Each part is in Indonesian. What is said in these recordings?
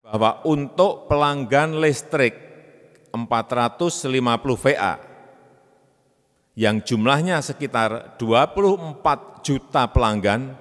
bahwa untuk pelanggan listrik 450 VA yang jumlahnya sekitar 24 juta pelanggan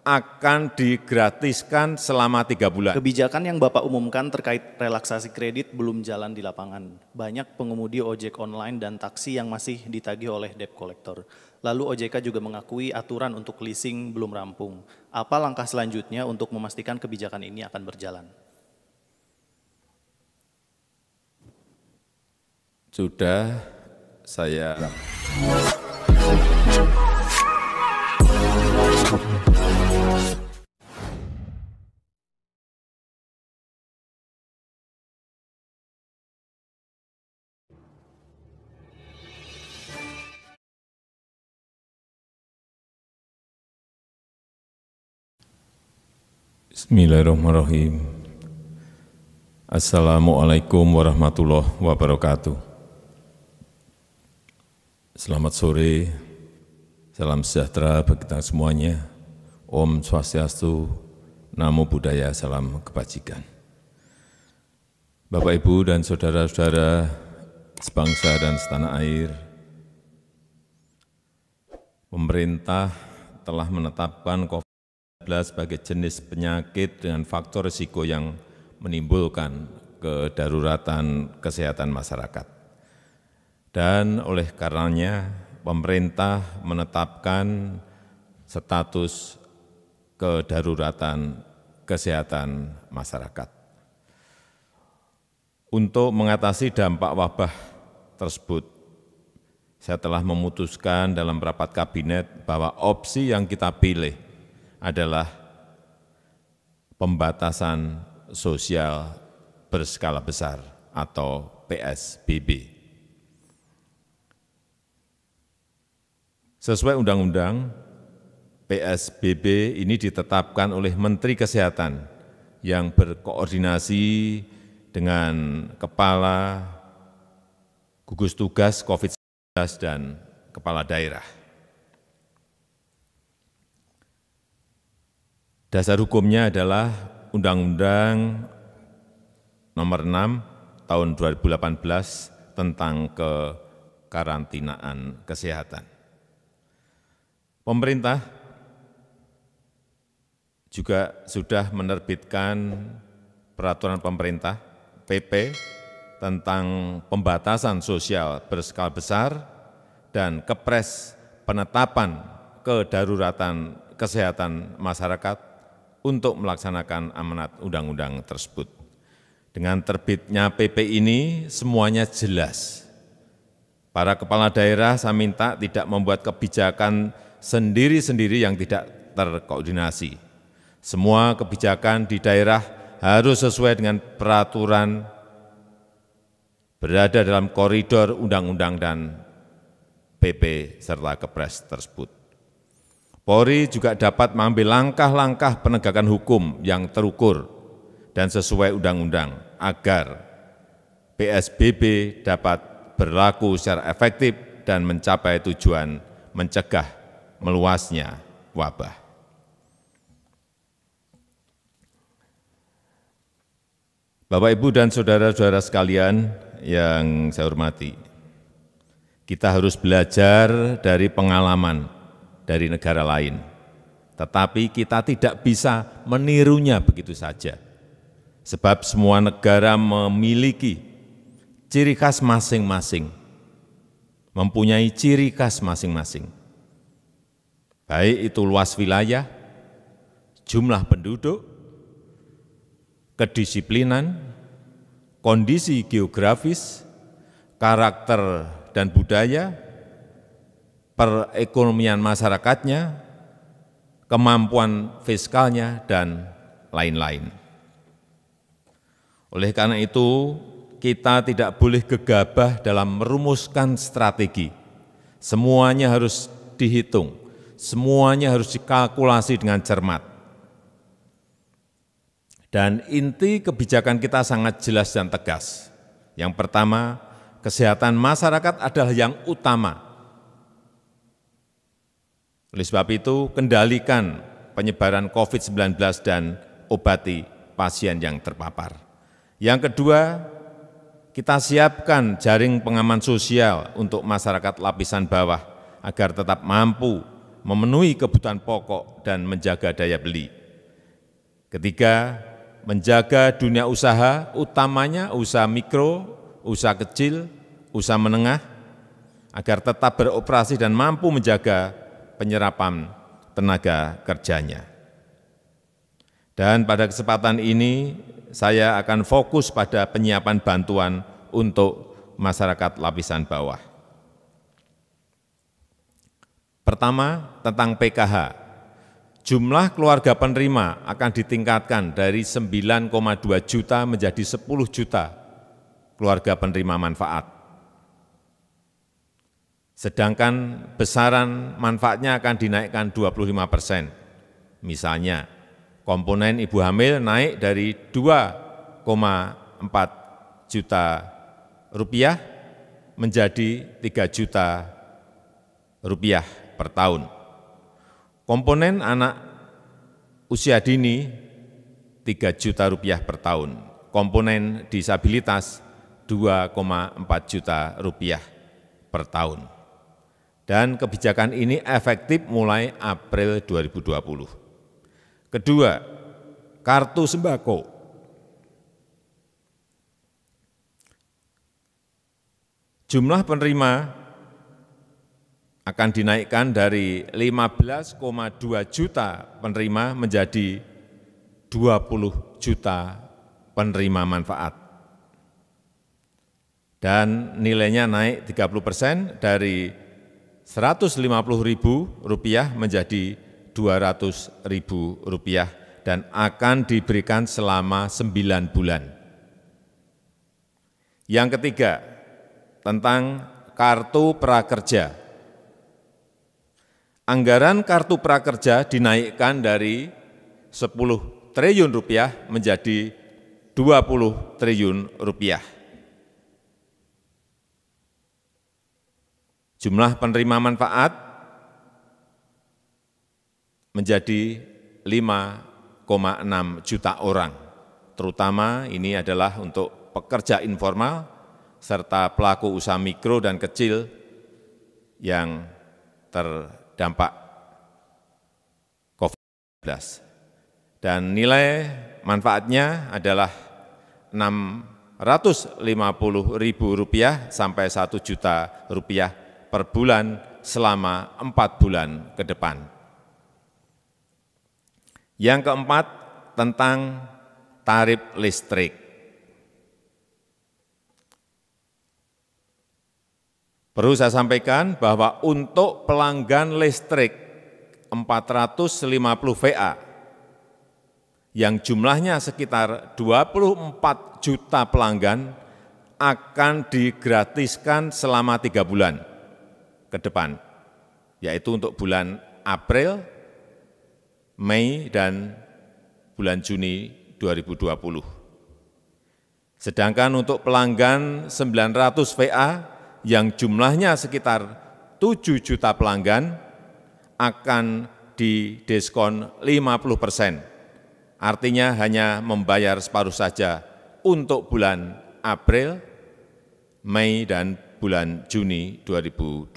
akan digratiskan selama 3 bulan. Kebijakan yang Bapak umumkan terkait relaksasi kredit belum jalan di lapangan. Banyak pengemudi ojek online dan taksi yang masih ditagih oleh debt collector. Lalu OJK juga mengakui aturan untuk leasing belum rampung. Apa langkah selanjutnya untuk memastikan kebijakan ini akan berjalan? Sudah saya Bismillahirrahmanirrahim. Assalamualaikum warahmatullahi wabarakatuh. Selamat sore, salam sejahtera bagi kita semuanya. Om Swastiastu, Namo Buddhaya, salam kebajikan. Bapak, Ibu, dan saudara-saudara sebangsa dan setanah air, pemerintah telah menetapkan COVID-19 sebagai jenis penyakit dengan faktor risiko yang menimbulkan kedaruratan kesehatan masyarakat. Dan oleh karenanya, pemerintah menetapkan status kedaruratan kesehatan masyarakat. Untuk mengatasi dampak wabah tersebut, saya telah memutuskan dalam rapat kabinet bahwa opsi yang kita pilih adalah pembatasan sosial berskala besar atau PSBB. Sesuai undang-undang, PSBB ini ditetapkan oleh Menteri Kesehatan yang berkoordinasi dengan Kepala Gugus Tugas COVID-19 dan Kepala Daerah. Dasar hukumnya adalah Undang-Undang Nomor 6 Tahun 2018 tentang kekarantinaan kesehatan. Pemerintah juga sudah menerbitkan peraturan pemerintah PP tentang pembatasan sosial berskala besar dan Kepres penetapan kedaruratan kesehatan masyarakat untuk melaksanakan amanat undang-undang tersebut. Dengan terbitnya PP ini semuanya jelas. Para kepala daerah saya minta tidak membuat kebijakan sendiri-sendiri yang tidak terkoordinasi. Semua kebijakan di daerah harus sesuai dengan peraturan, berada dalam koridor undang-undang dan PP serta Kepres tersebut. Polri juga dapat mengambil langkah-langkah penegakan hukum yang terukur dan sesuai undang-undang agar PSBB dapat berlaku secara efektif dan mencapai tujuan mencegah meluasnya wabah. Bapak, Ibu, dan saudara-saudara sekalian yang saya hormati, kita harus belajar dari pengalaman dari negara lain, tetapi kita tidak bisa menirunya begitu saja, sebab semua negara memiliki ciri khas masing-masing, mempunyai ciri khas masing-masing. Baik itu luas wilayah, jumlah penduduk, kedisiplinan, kondisi geografis, karakter dan budaya, perekonomian masyarakatnya, kemampuan fiskalnya, dan lain-lain. Oleh karena itu, kita tidak boleh gegabah dalam merumuskan strategi. Semuanya harus dihitung. Semuanya harus dikalkulasi dengan cermat. Dan inti kebijakan kita sangat jelas dan tegas. Yang pertama, kesehatan masyarakat adalah yang utama. Oleh sebab itu, kendalikan penyebaran COVID-19 dan obati pasien yang terpapar. Yang kedua, kita siapkan jaring pengaman sosial untuk masyarakat lapisan bawah agar tetap mampu memenuhi kebutuhan pokok dan menjaga daya beli. Ketiga, menjaga dunia usaha, utamanya usaha mikro, usaha kecil, usaha menengah, agar tetap beroperasi dan mampu menjaga penyerapan tenaga kerjanya. Dan pada kesempatan ini, saya akan fokus pada penyiapan bantuan untuk masyarakat lapisan bawah. Pertama, tentang PKH. Jumlah keluarga penerima akan ditingkatkan dari 9,2 juta menjadi 10 juta keluarga penerima manfaat. Sedangkan besaran manfaatnya akan dinaikkan 25%. Misalnya, komponen ibu hamil naik dari 2,4 juta rupiah menjadi 3 juta rupiah per tahun. Komponen anak usia dini 3 juta rupiah per tahun. Komponen disabilitas 2,4 juta rupiah per tahun. Dan kebijakan ini efektif mulai April 2020. Kedua, kartu sembako. Jumlah penerima akan dinaikkan dari 15,2 juta penerima menjadi 20 juta penerima manfaat. Dan nilainya naik 30% dari Rp150.000 menjadi Rp200.000 dan akan diberikan selama 9 bulan. Yang ketiga, tentang kartu prakerja. Anggaran kartu prakerja dinaikkan dari 10 triliun rupiah menjadi 20 triliun rupiah. Jumlah penerima manfaat menjadi 5,6 juta orang, terutama ini adalah untuk pekerja informal serta pelaku usaha mikro dan kecil yang terdampak COVID-19. Dan nilai manfaatnya adalah Rp650.000 sampai Rp1 juta per bulan selama 4 bulan ke depan. Yang keempat, tentang tarif listrik. Perlu saya sampaikan bahwa untuk pelanggan listrik 450 VA yang jumlahnya sekitar 24 juta pelanggan akan digratiskan selama 3 bulan ke depan, yaitu untuk bulan April, Mei, dan bulan Juni 2020. Sedangkan untuk pelanggan 900 VA yang jumlahnya sekitar 7 juta pelanggan akan didiskon 50%. Artinya hanya membayar separuh saja untuk bulan April, Mei, dan bulan Juni 2020.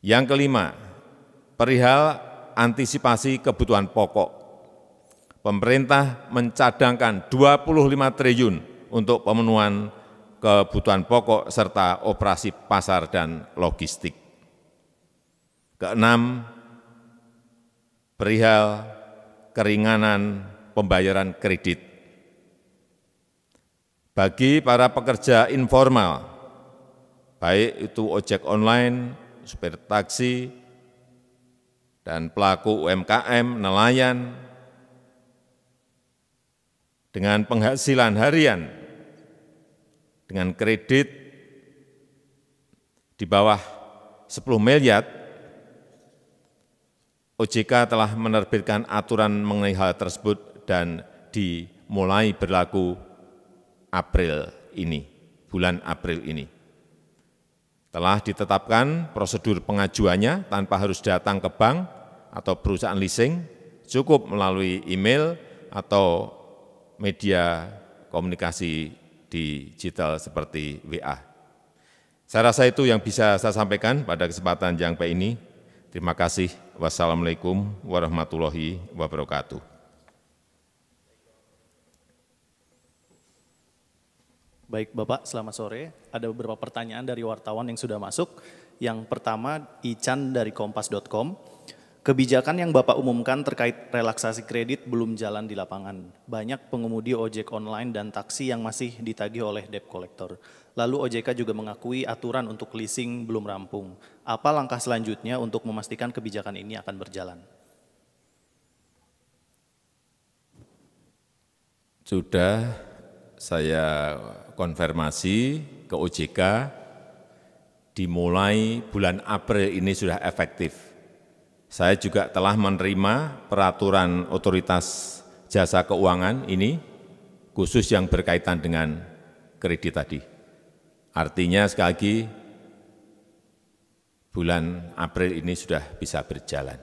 Yang kelima, perihal antisipasi kebutuhan pokok. Pemerintah mencadangkan 25 triliun untuk pemenuhan kebutuhan pokok serta operasi pasar dan logistik. Keenam, perihal keringanan pembayaran kredit. Bagi para pekerja informal, baik itu ojek online, supir taksi, dan pelaku UMKM, nelayan, dengan penghasilan harian, dengan kredit di bawah 10 miliar, OJK telah menerbitkan aturan mengenai hal tersebut dan dimulai berlaku April ini, bulan April ini. Telah ditetapkan prosedur pengajuannya tanpa harus datang ke bank atau perusahaan leasing, cukup melalui email atau media komunikasi digital seperti WA. Saya rasa itu yang bisa saya sampaikan pada kesempatan yang baik ini. Terima kasih. Wassalamualaikum warahmatullahi wabarakatuh. Baik Bapak, selamat sore. Ada beberapa pertanyaan dari wartawan yang sudah masuk. Yang pertama, Ican dari kompas.com. Kebijakan yang Bapak umumkan terkait relaksasi kredit belum jalan di lapangan. Banyak pengemudi ojek online dan taksi yang masih ditagih oleh debt collector. Lalu OJK juga mengakui aturan untuk leasing belum rampung. Apa langkah selanjutnya untuk memastikan kebijakan ini akan berjalan? Sudah saya konfirmasi ke OJK, dimulai bulan April ini sudah efektif. Saya juga telah menerima peraturan otoritas jasa keuangan ini, khusus yang berkaitan dengan kredit tadi. Artinya sekali lagi, bulan April ini sudah bisa berjalan.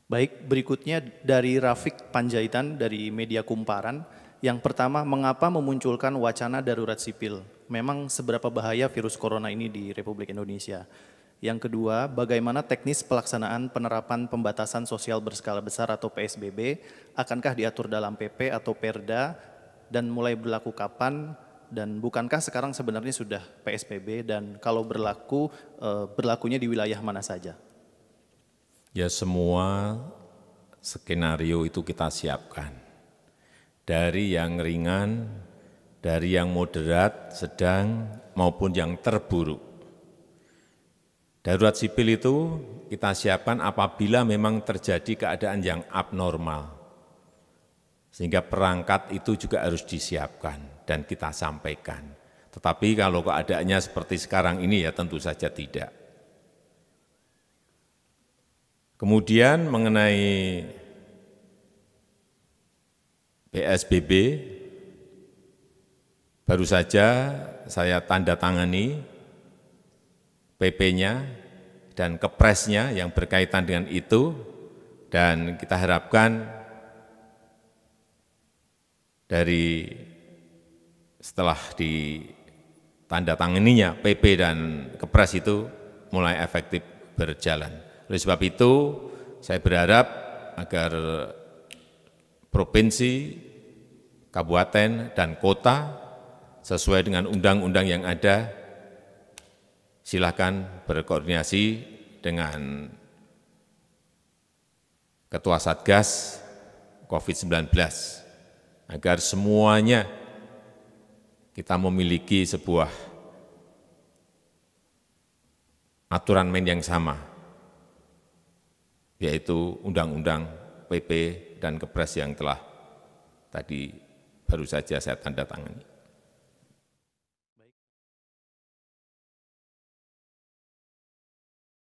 Baik, berikutnya dari Rafiq Panjaitan dari Media Kumparan. Yang pertama, mengapa memunculkan wacana darurat sipil? Memang seberapa bahaya virus corona ini di Republik Indonesia? Yang kedua, bagaimana teknis pelaksanaan penerapan pembatasan sosial berskala besar atau PSBB? Akankah diatur dalam PP atau Perda dan mulai berlaku kapan? Dan bukankah sekarang sebenarnya sudah PSBB dan kalau berlaku, berlakunya di wilayah mana saja? Ya, semua skenario itu kita siapkan. Dari yang ringan, dari yang moderat, sedang, maupun yang terburuk. Darurat sipil itu kita siapkan apabila memang terjadi keadaan yang abnormal. Sehingga perangkat itu juga harus disiapkan dan kita sampaikan. Tetapi kalau keadaannya seperti sekarang ini ya tentu saja tidak. Kemudian mengenai PSBB, baru saja saya tanda tangani PP-nya dan Kepresnya yang berkaitan dengan itu, dan kita harapkan dari setelah ditandatanganinya PP dan Kepres itu mulai efektif berjalan. Oleh sebab itu, saya berharap agar provinsi, kabupaten, dan kota sesuai dengan undang-undang yang ada, silakan berkoordinasi dengan Ketua Satgas COVID-19 agar semuanya kita memiliki sebuah aturan main yang sama, yaitu Undang-Undang PP dan Kepres yang telah tadi baru saja saya tanda tangani.